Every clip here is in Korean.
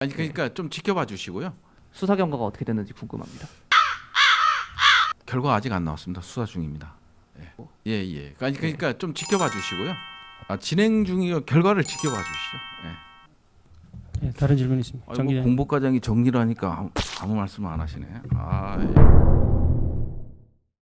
아니 그러니까 좀 지켜봐 주시고요. 수사 결과가 어떻게 됐는지 궁금합니다. 결과 아직 안 나왔습니다. 수사 중입니다. 예, 예. 아니 그러니까 좀 지켜봐 주시고요. 진행 중이요. 결과를 지켜봐 주시죠. 예. 네, 다른 질문 있습니다. 정 아이고, 기자님. 공보과장이 정리를 하니까 아무 말씀을 안 하시네.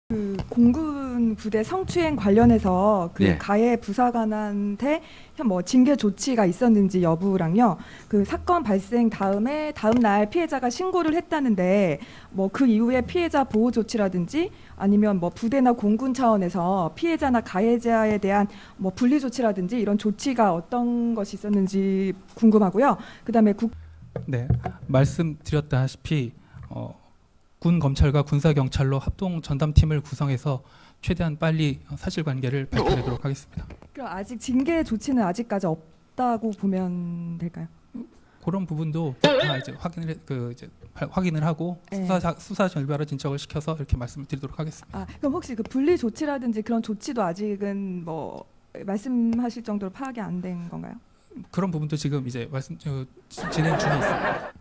그 공군 부대 성추행 관련해서 그 네. 가해 부사관한테 뭐 징계 조치가 있었는지 여부랑요. 그 사건 발생 다음에 다음 날 피해자가 신고를 했다는데 뭐 그 이후에 피해자 보호 조치라든지 아니면 뭐 부대나 공군 차원에서 피해자나 가해자에 대한 뭐 분리 조치라든지 이런 조치가 어떤 것이 있었는지 궁금하고요. 그다음에 네, 말씀드렸다시피 군 검찰과 군사 경찰로 합동 전담팀을 구성해서 최대한 빨리 사실관계를 밝혀내도록 하겠습니다. 그럼 아직 징계 조치는 아직까지 없다고 보면 될까요? 그런 부분도 다 이제 확인을 하고 네. 수사 결과를 진척을 시켜서 이렇게 말씀을 드리도록 하겠습니다. 그럼 혹시 그 분리 조치라든지 그런 조치도 아직은 뭐 말씀하실 정도로 파악이 안 된 건가요? 그런 부분도 지금 이제 진행 중에 있습니다.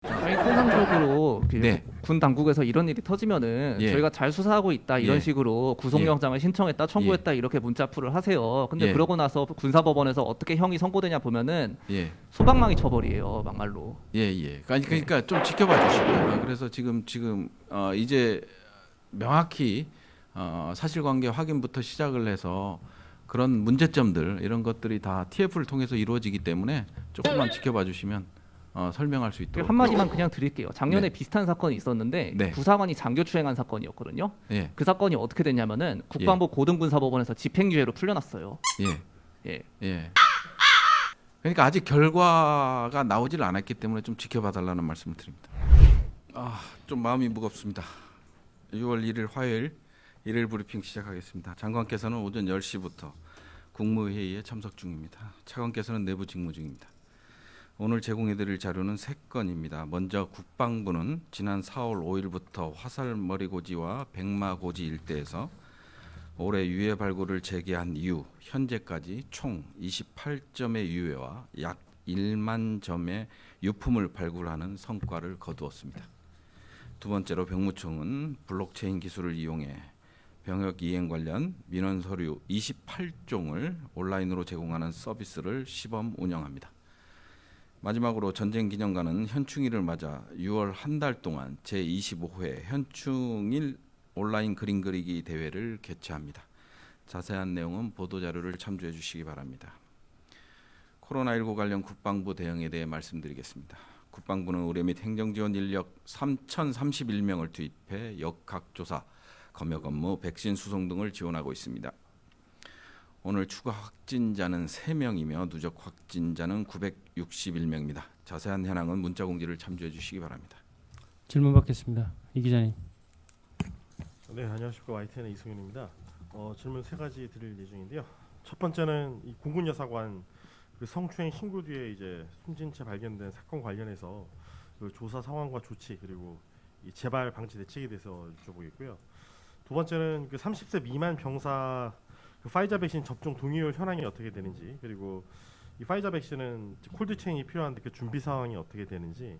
저희 통상적으로 네. 군 당국에서 이런 일이 터지면은 예. 저희가 잘 수사하고 있다 이런 예. 식으로 구속영장을 신청했다 청구했다 이렇게 문자풀을 하세요. 근데 예. 그러고 나서 군사법원에서 어떻게 형이 선고되냐 보면은 예. 소방망이 처벌이에요, 막말로. 예, 예. 아니 그러니까 좀 지켜봐 주시고요. 그래서 지금 이제 명확히 사실관계 확인부터 시작을 해서 그런 문제점들 이런 것들이 다 TF를 통해서 이루어지기 때문에 조금만 지켜봐 주시면 설명할 수 있도록. 한마디만 그냥 드릴게요. 작년에 네. 비슷한 사건이 있었는데 네. 부사관이 장교추행한 사건이었거든요. 예, 그 사건이 어떻게 됐냐면은 국방부 고등군사법원에서 집행유예로 풀려났어요. 예, 예. 예. 그러니까 아직 결과가 나오질 않았기 때문에 좀 지켜봐 달라는 말씀을 드립니다. 좀 마음이 무겁습니다. 6월 1일 화요일 일일 브리핑 시작하겠습니다. 장관께서는 오전 10시부터 국무회의에 참석 중입니다. 차관께서는 내부 직무 중입니다. 오늘 제공해드릴 자료는 3건입니다. 먼저 국방부는 지난 4월 5일부터 화살머리고지와 백마고지 일대에서 올해 유해 발굴을 재개한 이후 현재까지 총 28점의 유해와 약 1만 점의 유품을 발굴하는 성과를 거두었습니다. 두 번째로 병무청은 블록체인 기술을 이용해 병역 이행 관련 민원 서류 28종을 온라인으로 제공하는 서비스를 시범 운영합니다. 마지막으로 전쟁기념관은 현충일을 맞아 6월 한 달 동안 제25회 현충일 온라인 그림 그리기 대회를 개최합니다. 자세한 내용은 보도자료를 참조해 주시기 바랍니다. 코로나19 관련 국방부 대응에 대해 말씀드리겠습니다. 국방부는 의료 및 행정지원 인력 3,031명을 투입해 역학조사, 검역 업무, 백신 수송 등을 지원하고 있습니다. 오늘 추가 확진자는 3명이며 누적 확진자는 961명입니다. 자세한 현황은 문자 공지를 참조해 주시기 바랍니다. 질문 받겠습니다. 이 기자님. 네, 안녕하십니까. YTN의 이승윤입니다. 질문 3가지 드릴 예정인데요. 첫 번째는 이 공군 여사관 그 성추행 신고 뒤에 이제 숨진 채 발견된 사건 관련해서 그 조사 상황과 조치 그리고 이 재발 방지 대책에 대해서 여쭤보겠고요. 두 번째는 그 30세 미만 병사 그 파이자 백신 접종 동의율 현황이 어떻게 되는지, 그리고 이 파이자 백신은 콜드 체인이 필요한데 그 준비 상황이 어떻게 되는지,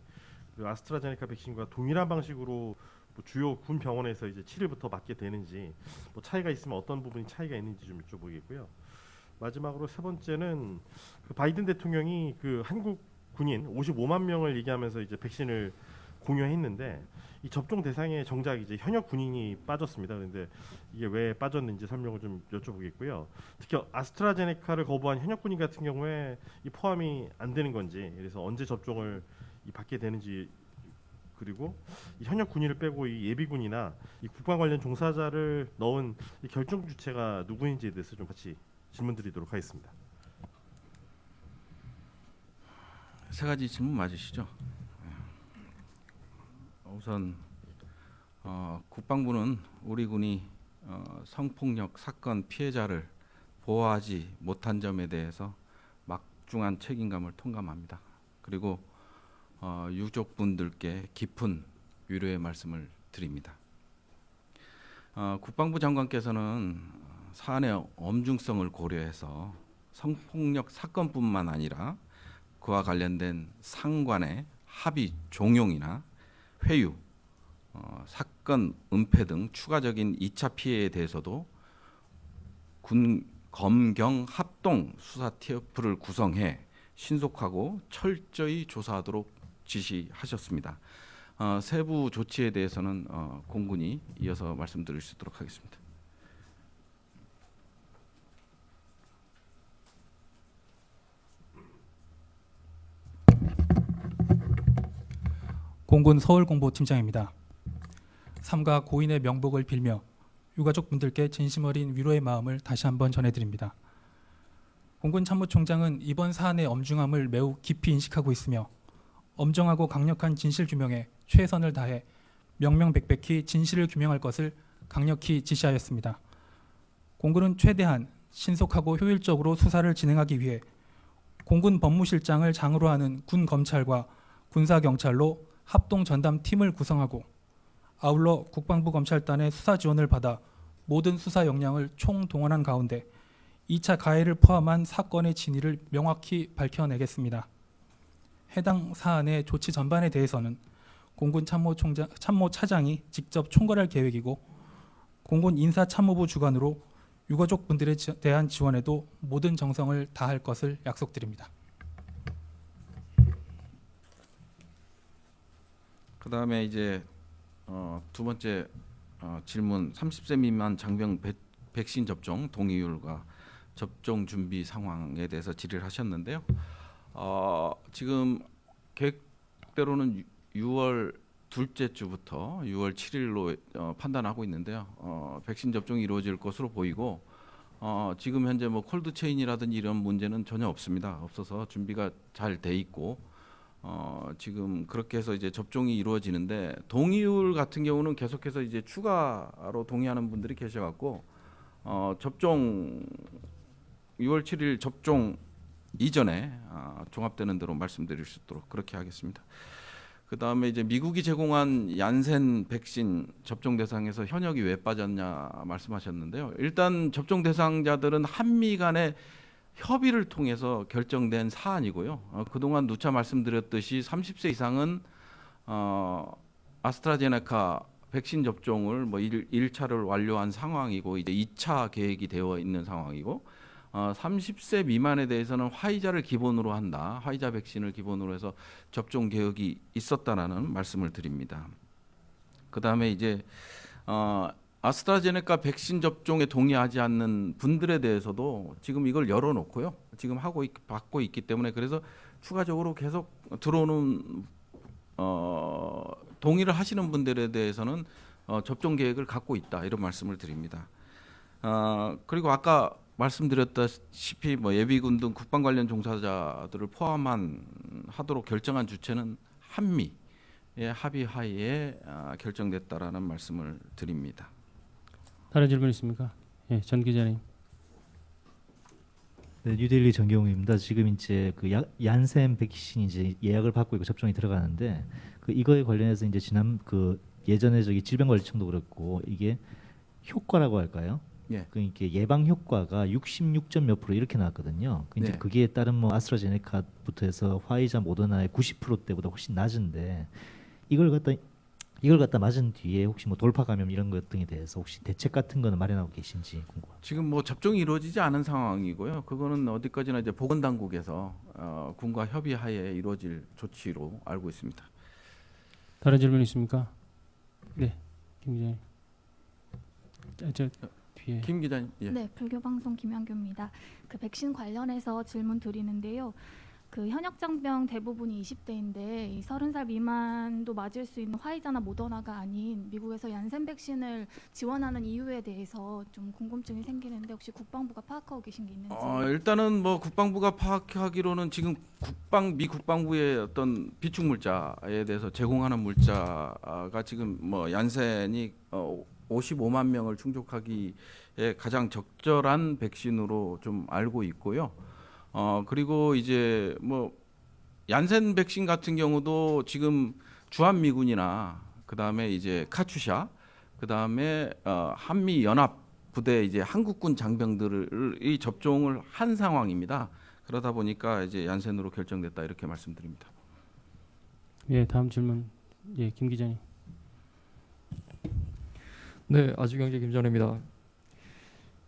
그리고 아스트라제네카 백신과 동일한 방식으로 뭐 주요 군 병원에서 이제 7일부터 맞게 되는지, 뭐 차이가 있으면 어떤 부분이 차이가 있는지 좀 여쭤보겠고요. 마지막으로 세 번째는 그 바이든 대통령이 그 한국 군인 55만 명을 얘기하면서 이제 백신을 공유했는데 이 접종 대상에 정작 이제 현역 군인이 빠졌습니다. 그런데 이게 왜 빠졌는지 설명을 좀 여쭤보겠고요. 특히 아스트라제네카를 거부한 현역 군인 같은 경우에 이 포함이 안 되는 건지, 그래서 언제 접종을 받게 되는지, 그리고 이 현역 군인을 빼고 이 예비군이나 이 국방 관련 종사자를 넣은 이 결정 주체가 누구인지에 대해서 좀 같이 질문드리도록 하겠습니다. 3가지 질문 맞으시죠? 우선 국방부는 우리 군이 성폭력 사건 피해자를 보호하지 못한 점에 대해서 막중한 책임감을 통감합니다. 그리고 유족분들께 깊은 위로의 말씀을 드립니다. 국방부 장관께서는 사안의 엄중성을 고려해서 성폭력 사건뿐만 아니라 그와 관련된 상관의 합의 종용이나 회유, 사건 은폐 등 추가적인 2차 피해에 대해서도 군 검경 합동 수사 TF를 구성해 신속하고 철저히 조사하도록 지시하셨습니다. 세부 조치에 대해서는 공군이 이어서 말씀드릴 수 있도록 하겠습니다. 공군 서울공보팀장입니다. 삼가 고인의 명복을 빌며 유가족분들께 진심 어린 위로의 마음을 다시 한번 전해드립니다. 공군 참모총장은 이번 사안의 엄중함을 매우 깊이 인식하고 있으며 엄정하고 강력한 진실 규명에 최선을 다해 명명백백히 진실을 규명할 것을 강력히 지시하였습니다. 공군은 최대한 신속하고 효율적으로 수사를 진행하기 위해 공군 법무실장을 장으로 하는 군 검찰과 군사경찰로 합동 전담팀을 구성하고 아울러 국방부 검찰단의 수사 지원을 받아 모든 수사 역량을 총동원한 가운데 2차 가해를 포함한 사건의 진위를 명확히 밝혀내겠습니다. 해당 사안의 조치 전반에 대해서는 공군 참모차장이 직접 총괄할 계획이고 공군 인사참모부 주관으로 유가족분들에 대한 지원에도 모든 정성을 다할 것을 약속드립니다. 그다음에 이제 두 번째 질문 30세 미만 장병 백신 접종 동의율과 접종 준비 상황에 대해서 질의를 하셨는데요. 지금 계획대로는 6월 둘째 주부터 6월 7일로 판단하고 있는데요. 백신 접종이 이루어질 것으로 보이고 지금 현재 뭐 콜드 체인이라든지 이런 문제는 전혀 없습니다. 없어서 준비가 잘 돼 있고 지금 그렇게 해서 이제 접종이 이루어지는데 동의율 같은 경우는 계속해서 이제 추가로 동의하는 분들이 계셔갖고 접종 6월 7일 접종 이전에 종합되는 대로 말씀드릴 수 있도록 그렇게 하겠습니다. 그 다음에 이제 미국이 제공한 얀센 백신 접종 대상에서 현역이 왜 빠졌냐 말씀하셨는데요. 일단 접종 대상자들은 한미 간의 협의를 통해서 결정된 사안이고요. 그동안 누차 말씀드렸듯이 30세 이상은 아스트라제네카 백신 접종을 뭐 1차를 완료한 상황이고 이제 2차 계획이 되어 있는 상황이고 30세 미만에 대해서는 화이자를 기본으로 한다. 화이자 백신을 기본으로 해서 접종 계획이 있었다라는 말씀을 드립니다. 그다음에 이제 아스트라제네카 백신 접종에 동의하지 않는 분들에 대해서도 지금 이걸 열어놓고요. 지금 받고 있기 때문에 그래서 추가적으로 계속 들어오는 동의를 하시는 분들에 대해서는 접종 계획을 갖고 있다 이런 말씀을 드립니다. 그리고 아까 말씀드렸다시피 뭐 예비군 등 국방 관련 종사자들을 하도록 결정한 주체는 한미의 합의하에 결정됐다라는 말씀을 드립니다. 다른 질문 있습니까? 예, 전 기자님. 네, 뉴델리 정경우입니다. 지금 이제 그 얀센 백신 이제 예약을 받고 있고 접종이 들어가는데 그 이거에 관련해서 이제 예전에 저기 질병관리청도 그렇고 이게 효과라고 할까요? 예. 그러니까 예방 효과가 66점 몇 프로 이렇게 나왔거든요. 이제 네. 그게 다른 뭐 아스트라제네카부터 해서 화이자 모더나의 90%대보다 훨씬 낮은데 이걸 갖다 맞은 뒤에 혹시 뭐 돌파 감염 이런 것 등에 대해서 혹시 대책 같은 거는 마련하고 계신지 궁금합니다. 지금 뭐 접종이 이루어지지 않은 상황이고요. 그거는 어디까지나 이제 보건당국에서 군과 협의하에 이루어질 조치로 알고 있습니다. 다른 질문 있습니까? 네, 김 기자님. 저 뒤에. 김 기자님. 예. 네, 불교방송 김현규입니다. 그 백신 관련해서 질문 드리는데요. 그 현역 장병 대부분이 20대인데 이 30살 미만도 맞을 수 있는 화이자나 모더나가 아닌 미국에서 얀센 백신을 지원하는 이유에 대해서 좀 궁금증이 생기는데 혹시 국방부가 파악하고 계신 게 있는지? 일단은 뭐 국방부가 파악하기로는 지금 미 국방부의 어떤 비축 물자에 대해서 제공하는 물자가 지금 뭐 얀센이 55만 명을 충족하기에 가장 적절한 백신으로 좀 알고 있고요. 그리고 이제 뭐 얀센 백신 같은 경우도 지금 주한미군이나 그다음에 이제 카투샤 그다음에 한미 연합 부대 이제 한국군 장병들이 접종을 한 상황입니다. 그러다 보니까 이제 얀센으로 결정됐다 이렇게 말씀드립니다. 예, 다음 질문. 예, 김 기자님. 네, 아주경제 김전혜입니다.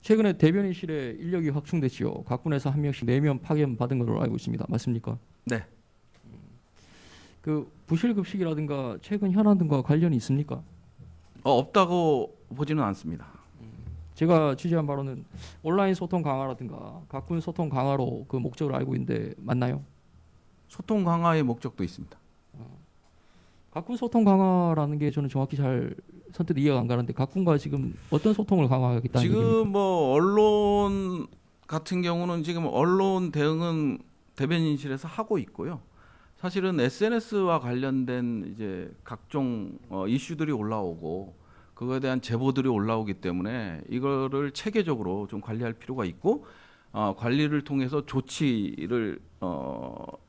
최근에 대변인실에 인력이 확충됐지요. 각군에서 한 명씩 내면 파견 받은 걸로 알고 있습니다. 맞습니까? 네. 그 부실급식이라든가 최근 현안 등과 관련이 있습니까? 없다고 보지는 않습니다. 제가 취재한 바로는 온라인 소통 강화라든가 각군 소통 강화로 그 목적을 알고 있는데 맞나요? 소통 강화의 목적도 있습니다. 각군 소통 강화라는 게 저는 정확히 잘 선뜻 이해가 안 가는데 각군과 지금 어떤 소통을 강화하겠다는 얘기입니까? 지금 뭐 언론 같은 경우는 지금 언론 대응은 대변인실에서 하고 있고요. 사실은 SNS와 관련된 이제 각종 이슈들이 올라오고 그거에 대한 제보들이 올라오기 때문에 이거를 체계적으로 좀 관리할 필요가 있고 관리를 통해서 조치를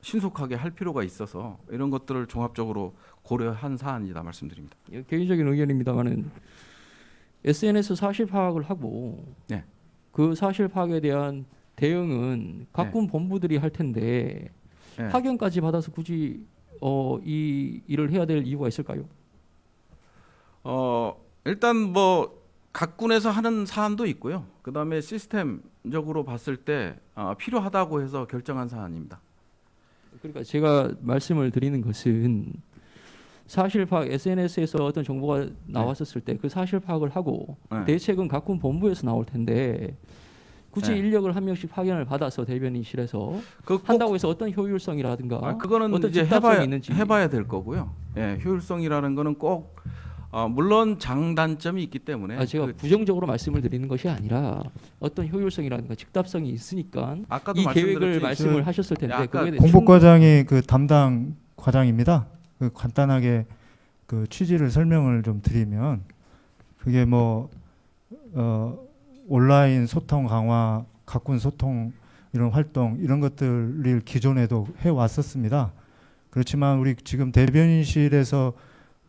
신속하게 할 필요가 있어서 이런 것들을 종합적으로 고려한 사안이다 말씀드립니다. 개인적인 의견입니다만은 SNS 사실 파악을 하고 네. 그 사실 파악에 대한 대응은 각군 본부들이 할 텐데 네. 파견까지 받아서 굳이 이 일을 해야 될 이유가 있을까요? 일단 뭐 각군에서 하는 사안도 있고요. 그다음에 시스템적으로 봤을 때 필요하다고 해서 결정한 사안입니다. 그러니까 제가 말씀을 드리는 것은 사실 파악 SNS에서 어떤 정보가 나왔었을 때 그 사실 파악을 하고 네. 대책은 각군 본부에서 나올 텐데 굳이 네. 인력을 한 명씩 파견을 받아서 대변인실에서 한다고 해서 어떤 효율성이라든가 그거는 어떤 이제 집답성이 있는지 해봐야 될 거고요. 예, 효율성이라는 거는 꼭 물론 장단점이 있기 때문에 제가 부정적으로 말씀을 드리는 것이 아니라 어떤 효율성이라든가 즉답성이 있으니까 아까도 이 계획을 말씀드렸지. 말씀을 하셨을 텐데 아까 그거에 대해 공보과장이 그 담당 과장입니다. 그 간단하게 그 취지를 설명을 좀 드리면 그게 뭐 온라인 소통 강화, 각군 소통 이런 활동 이런 것들을 기존에도 해 왔었습니다. 그렇지만 우리 지금 대변인실에서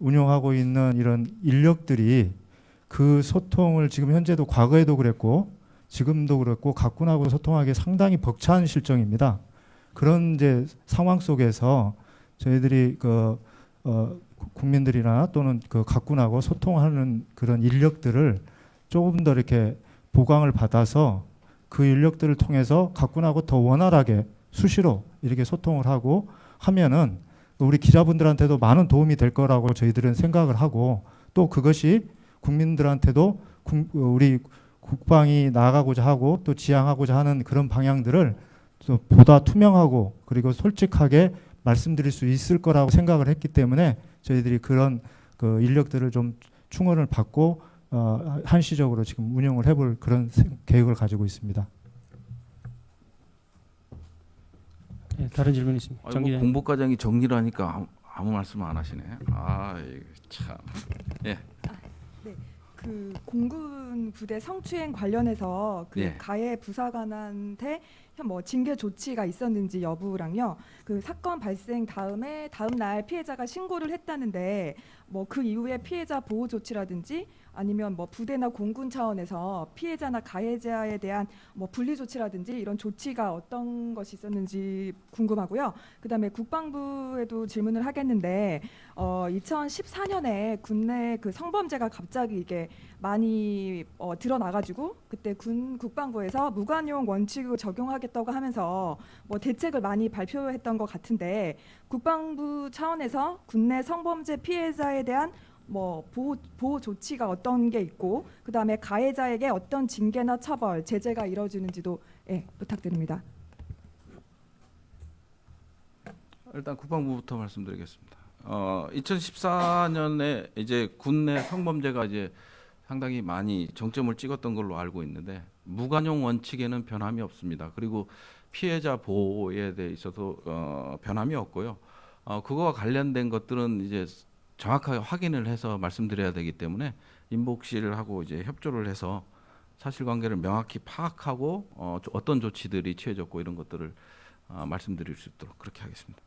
운영하고 있는 이런 인력들이 그 소통을 지금 현재도 과거에도 그랬고 지금도 그렇고 각군하고 소통하기 상당히 벅찬 실정입니다. 그런 이제 상황 속에서 저희들이 국민들이나 또는 그 각군하고 소통하는 그런 인력들을 조금 더 이렇게 보강을 받아서 그 인력들을 통해서 각군하고 더 원활하게 수시로 이렇게 소통을 하고 하면은 우리 기자분들한테도 많은 도움이 될 거라고 저희들은 생각을 하고 또 그것이 국민들한테도 우리 국방이 나아가고자 하고 또 지향하고자 하는 그런 방향들을 또 보다 투명하고 그리고 솔직하게 말씀드릴 수 있을 거라고 생각을 했기 때문에 저희들이 그런 그 인력들을 좀 충원을 받고 한시적으로 지금 운영을 해볼 그런 계획을 가지고 있습니다. 예, 다른 질문 있습니다. 정 기자님. 공보과장이 정리를 하니까 아무 말씀을 안 하시네. 이거 참. 예. 그 공군 부대 성추행 관련해서 그 예. 가해 부사관한테 뭐 징계 조치가 있었는지 여부랑요. 그 사건 발생 다음에 다음 날 피해자가 신고를 했다는데 뭐 그 이후에 피해자 보호 조치라든지 아니면 뭐 부대나 공군 차원에서 피해자나 가해자에 대한 뭐 분리 조치라든지 이런 조치가 어떤 것이 있었는지 궁금하고요. 그다음에 국방부에도 질문을 하겠는데 2014년에 국내 그 성범죄가 갑자기 이게 많이 드러나가지고 그때 군 국방부에서 무관용 원칙을 적용하겠다고 하면서 뭐 대책을 많이 발표했던 것 같은데 국방부 차원에서 국내 성범죄 피해자에 대한 뭐 보호 조치가 어떤 게 있고 그다음에 가해자에게 어떤 징계나 처벌 제재가 이루어지는지도 부탁드립니다. 일단 국방부부터 말씀드리겠습니다. 2014년에 이제 국내 성범죄가 이제 상당히 많이 정점을 찍었던 걸로 알고 있는데 무관용 원칙에는 변함이 없습니다. 그리고 피해자 보호에 대해 있어서 변함이 없고요. 그거와 관련된 것들은 이제 정확하게 확인을 해서 말씀드려야 되기 때문에 인복실하고 이제 협조를 해서 사실관계를 명확히 파악하고 어떤 조치들이 취해졌고 이런 것들을 말씀드릴 수 있도록 그렇게 하겠습니다.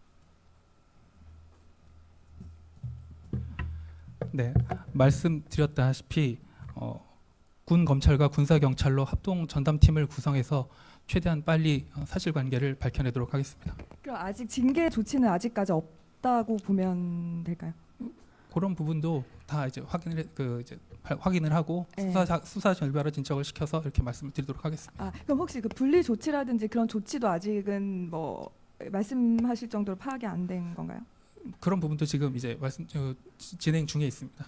네, 말씀드렸다시피 군 검찰과 군사 경찰로 합동 전담팀을 구성해서 최대한 빨리 사실관계를 밝혀내도록 하겠습니다. 그럼 아직 징계 조치는 아직까지 없다고 보면 될까요? 그런 부분도 다 이제 확인을 하고 네. 수사 결과를 진척을 시켜서 이렇게 말씀을 드리도록 하겠습니다. 아, 그럼 혹시 그 분리 조치라든지 그런 조치도 아직은 뭐 말씀하실 정도로 파악이 안 된 건가요? 그런 부분도 지금 이제 진행 중에 있습니다.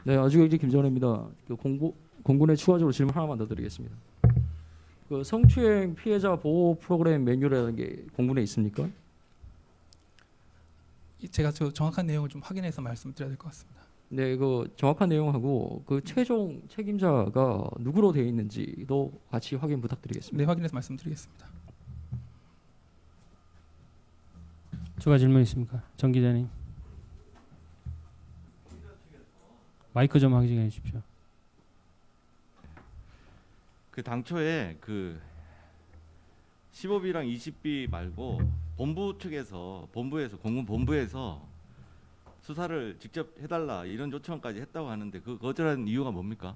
네, 아주경제 김전혜입니다. 그 공군에 추가적으로 질문 하나만 더 드리겠습니다. 그 성추행 피해자 보호 프로그램 매뉴얼이라는 게 공군에 있습니까? 제가 정확한 내용을 좀 확인해서 말씀드려야 될 것 같습니다. 네, 그 정확한 내용하고 그 최종 책임자가 누구로 되어 있는지도 같이 확인 부탁드리겠습니다. 네, 확인해서 말씀드리겠습니다. 추가 질문 있습니까? 정 기자님. 마이크 좀 확인해 주십시오. 그 당초에 그 15비랑 20비 말고 본부에서 공군 본부에서 수사를 직접 해달라 이런 요청까지 했다고 하는데 그 거절한 이유가 뭡니까?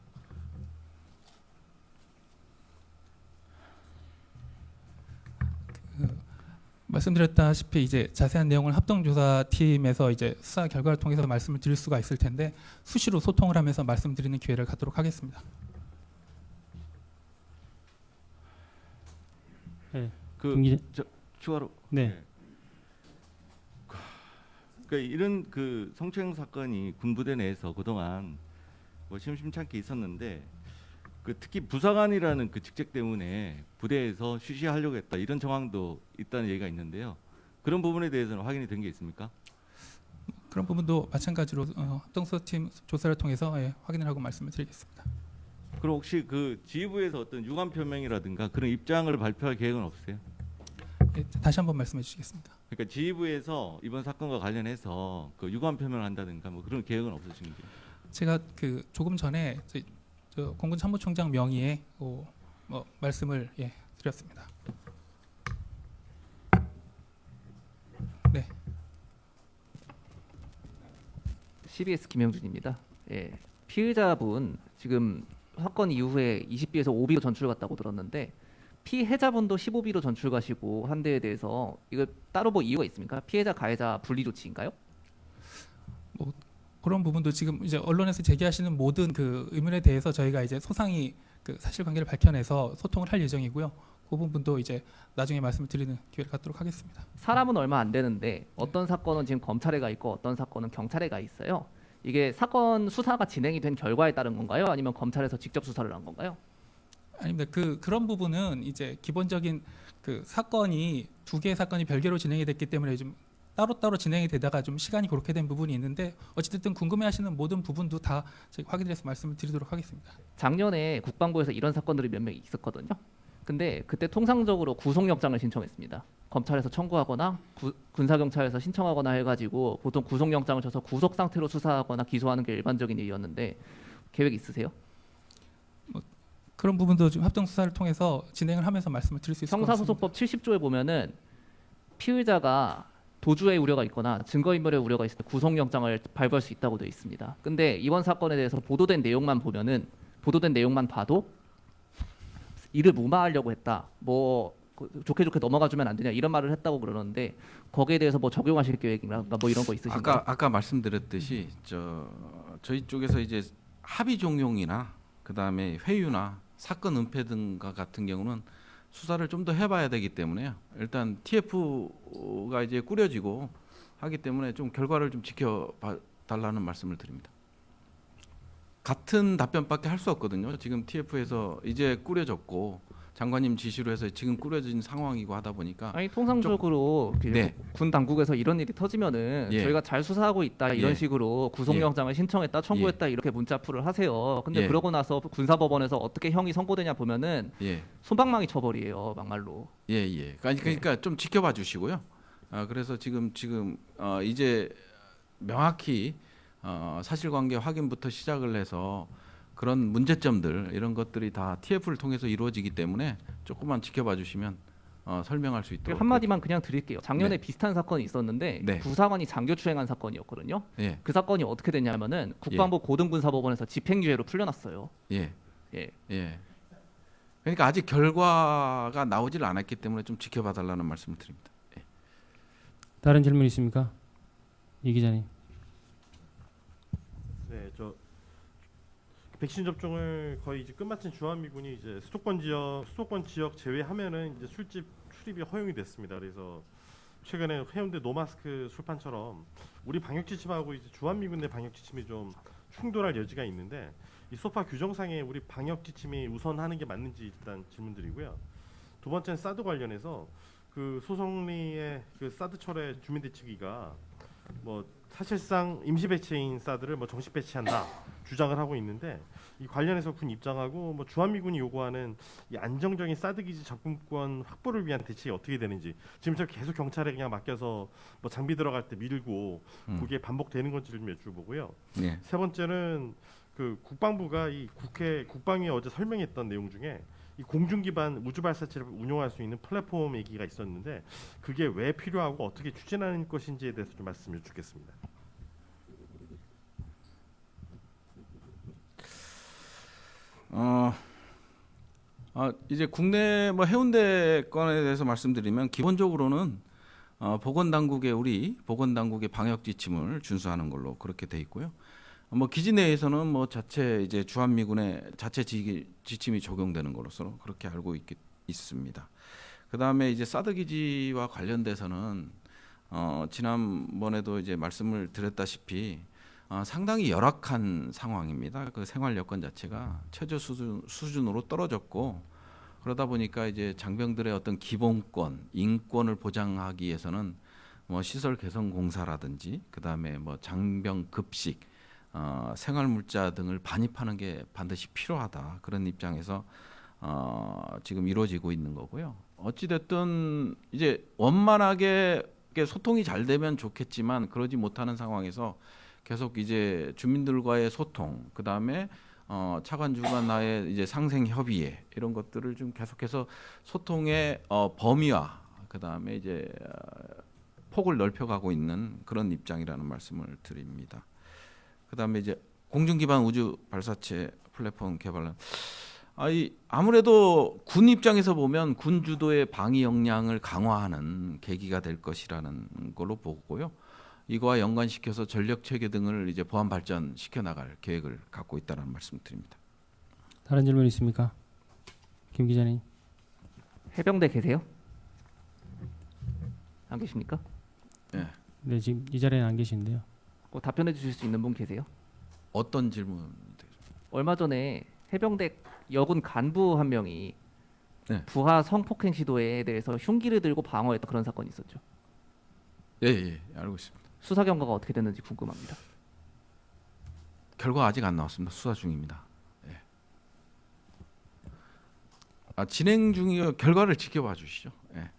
말씀드렸다시피 이제 자세한 내용을 합동조사팀에서 이제 수사 결과를 통해서 말씀을 드릴 수가 있을 텐데 수시로 소통을 하면서 말씀드리는 기회를 갖도록 하겠습니다. 네. 추가로 네. 그 이런 그 성추행 사건이 군부대 내에서 그동안 뭐 심심찮게 있었는데 그 특히 부사관이라는 그 직책 때문에 부대에서 쉬쉬하려고 했다 이런 정황도 있다는 얘기가 있는데요. 그런 부분에 대해서는 확인이 된 게 있습니까? 그런 부분도 마찬가지로 합동수사팀 조사를 통해서 확인을 하고 말씀을 드리겠습니다. 그럼 혹시 그 지휘부에서 어떤 유감 표명이라든가 그런 입장을 발표할 계획은 없으세요? 예, 다시 한번 말씀해 주시겠습니다. 그러니까 지휘부에서 이번 사건과 관련해서 그 유감 표명을 한다든가 뭐 그런 계획은 없으신지? 제가 그 조금 전에 저 공군 참모총장 명의의 뭐 말씀을 드렸습니다. 네. CBS 김영준입니다. 예, 피의자분 지금 사건 이후에 20비에서 5비로 전출 갔다고 들었는데 피해자분도 15비로 전출 가시고 한 데에 대해서 이거 따로 뭐 이유가 있습니까? 피해자 가해자 분리 조치인가요? 뭐 그런 부분도 지금 이제 언론에서 제기하시는 모든 그 의문에 대해서 저희가 이제 소상히 그 사실관계를 밝혀내서 소통을 할 예정이고요. 그 부분도 이제 나중에 말씀을 드리는 기회를 갖도록 하겠습니다. 사람은 얼마 안 되는데 어떤 사건은 지금 검찰에 가 있고 어떤 사건은 경찰에 가 있어요. 이게 사건 수사가 진행이 된 결과에 따른 건가요? 아니면 검찰에서 직접 수사를 한 건가요? 아닙니다. 그런 부분은 이제 기본적인 그 사건이 두 개의 사건이 별개로 진행이 됐기 때문에 좀 따로따로 진행이 되다가 좀 시간이 그렇게 된 부분이 있는데 어찌됐든 궁금해하시는 모든 부분도 다 확인해서 말씀을 드리도록 하겠습니다. 작년에 국방부에서 이런 사건들이 몇 명 있었거든요. 근데 그때 통상적으로 구속영장을 신청했습니다. 검찰에서 청구하거나 군사경찰에서 신청하거나 해가지고 보통 구속영장을 줘서 구속 상태로 수사하거나 기소하는 게 일반적인 일이었는데 계획 있으세요? 그런 부분도 지금 합동 수사를 통해서 진행을 하면서 말씀을 드릴 수 있을 것 같습니다. 형사소송법 70조에 보면은 피의자가 도주의 우려가 있거나 증거인멸의 우려가 있을 때 구속영장을 발부할 수 있다고 되어 있습니다. 근데 이번 사건에 대해서 보도된 내용만 봐도 이를 무마하려고 했다. 뭐 좋게 넘어가주면 안 되냐 이런 말을 했다고 그러는데 거기에 대해서 뭐 적용하실 계획인가 뭐 이런 거 있으신가요? 아까 말씀드렸듯이 저희 쪽에서 이제 합의 종용이나 그다음에 회유나 사건 은폐 등과 같은 경우는 수사를 좀 더 해봐야 되기 때문에요. 일단 TF가 이제 꾸려지고 하기 때문에 좀 결과를 좀 지켜달라는 말씀을 드립니다. 같은 답변밖에 할 수 없거든요. 지금 TF에서 이제 꾸려졌고 장관님 지시로 해서 지금 꾸려진 상황이고 하다 보니까 아니 통상적으로 네. 군 당국에서 이런 일이 터지면은 예. 저희가 잘 수사하고 있다 이런 예. 식으로 구속영장을 신청했다 청구했다 이렇게 문자풀을 하세요. 근데 그러고 나서 군사법원에서 어떻게 형이 선고되냐 보면은 솜방망이 처벌이에요 막말로. 예. 그러니까 좀 지켜봐 주시고요. 그래서 지금 이제 명확히 사실관계 확인부터 시작을 해서 그런 문제점들 이런 것들이 다 TF를 통해서 이루어지기 때문에 조금만 지켜봐 주시면 설명할 수 있도록. 한 마디만 그냥 드릴게요. 작년에 네. 비슷한 사건이 있었는데 네. 부사관이 장교추행한 사건이었거든요. 예, 그 사건이 어떻게 됐냐면은 국방부 고등군사법원에서 집행유예로 풀려났어요. 예, 예. 예. 그러니까 아직 결과가 나오질 않았기 때문에 좀 지켜봐 달라는 말씀을 드립니다. 예. 다른 질문 있습니까? 이 기자님. 네, 저 백신 접종을 거의 이제 끝마친 주한미군이 이제 수도권 지역 제외하면은 이제 술집 출입이 허용이 됐습니다. 그래서 최근에 해운대 노마스크 술판처럼 우리 방역 지침하고 이제 주한미군 내 방역 지침이 좀 충돌할 여지가 있는데 이 소파 규정상에 우리 방역 지침이 우선하는 게 맞는지 일단 질문드리고요. 두 번째는 사드 관련해서 그 소송리의 그 사드 철회 주민대책위가 뭐 사실상 임시 배치인 사드를 뭐 정식 배치한다 주장을 하고 있는데 이 관련해서 군 입장하고 뭐 주한미군이 요구하는 이 안정적인 사드 기지 접근권 확보를 위한 대책이 어떻게 되는지 지금 저 계속 경찰에 그냥 맡겨서 뭐 장비 들어갈 때 밀고 그게 반복되는 건지를 좀 여쭤보고요. 예. 세 번째는 그 국방부가 이 국회 국방위에 어제 설명했던 내용 중에 이 공중 기반 우주 발사체를 운용할 수 있는 플랫폼 얘기가 있었는데 그게 왜 필요하고 어떻게 추진하는 것인지에 대해서 좀 말씀 여쭙겠습니다. 이제 국내 뭐 해운대 건에 대해서 말씀드리면 기본적으로는 우리 보건당국의 방역 지침을 준수하는 걸로 그렇게 돼 있고요. 뭐 기지 내에서는 뭐 자체 이제 주한미군의 자체 지침이 적용되는 것으로 그렇게 알고 있습니다. 그다음에 이제 사드 기지와 관련돼서는 지난번에도 이제 말씀을 드렸다시피 상당히 열악한 상황입니다. 그 생활 여건 자체가 최저 수준으로 떨어졌고 그러다 보니까 이제 장병들의 어떤 기본권, 인권을 보장하기 위해서는 뭐 시설 개선 공사라든지 그다음에 뭐 장병 급식, 생활 물자 등을 반입하는 게 반드시 필요하다. 그런 입장에서 지금 이루어지고 있는 거고요. 어찌 됐든 이제 원만하게 소통이 잘 되면 좋겠지만 그러지 못하는 상황에서 계속 이제 주민들과의 소통, 그 다음에 차관주간 나의 이제 상생 협의회 이런 것들을 좀 계속해서 소통의 범위와 그 다음에 이제 폭을 넓혀가고 있는 그런 입장이라는 말씀을 드립니다. 그 다음에 이제 공중 기반 우주 발사체 플랫폼 개발은 아무래도 군 입장에서 보면 군 주도의 방위 역량을 강화하는 계기가 될 것이라는 걸로 보고요. 이거와 연관시켜서 전력 체계 등을 이제 보완 발전시켜 나갈 계획을 갖고 있다는 말씀드립니다. 다른 질문 있습니까? 김 기자님. 해병대 계세요? 안 계십니까? 네. 네, 지금 이 자리에는 안 계신데요. 답변해 주실 수 있는 분 계세요? 어떤 질문? 얼마 전에 해병대 여군 간부 한 명이 네. 부하 성폭행 시도에 대해서 흉기를 들고 방어했던 그런 사건이 있었죠. 예, 알고 있습니다. 수사 결과가 어떻게 됐는지 궁금합니다. 결과 아직 안 나왔습니다. 수사 중입니다. 예. 진행 중이요. 결과를 지켜봐 주시죠. 예.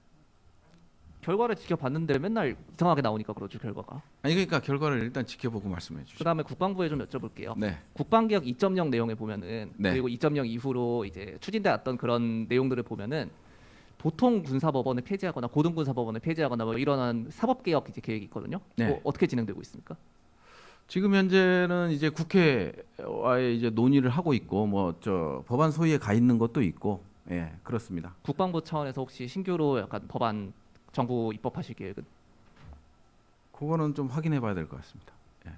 결과를 지켜봤는데 맨날 이상하게 나오니까 그렇죠, 결과가. 그러니까 결과를 일단 지켜보고 말씀해 주시죠. 그다음에 국방부에 좀 여쭤볼게요. 네. 국방개혁 2.0 내용에 보면은 네. 그리고 2.0 이후로 이제 추진돼 왔던 그런 내용들을 보면은 보통 군사법원을 폐지하거나 고등군사법원을 폐지하거나 뭐 이런 사법개혁 이제 계획이 있거든요. 네. 어떻게 진행되고 있습니까? 지금 현재는 이제 국회와의 이제 논의를 하고 있고 뭐 법안 소위에 가 있는 것도 있고 예 그렇습니다. 국방부 차원에서 혹시 신규로 약간 법안 정부 입법하실 계획은? 그거는 좀 확인해봐야 될 것 같습니다. 예.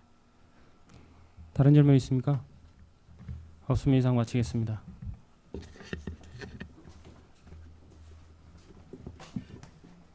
다른 질문 있습니까? 없으면 이상 마치겠습니다.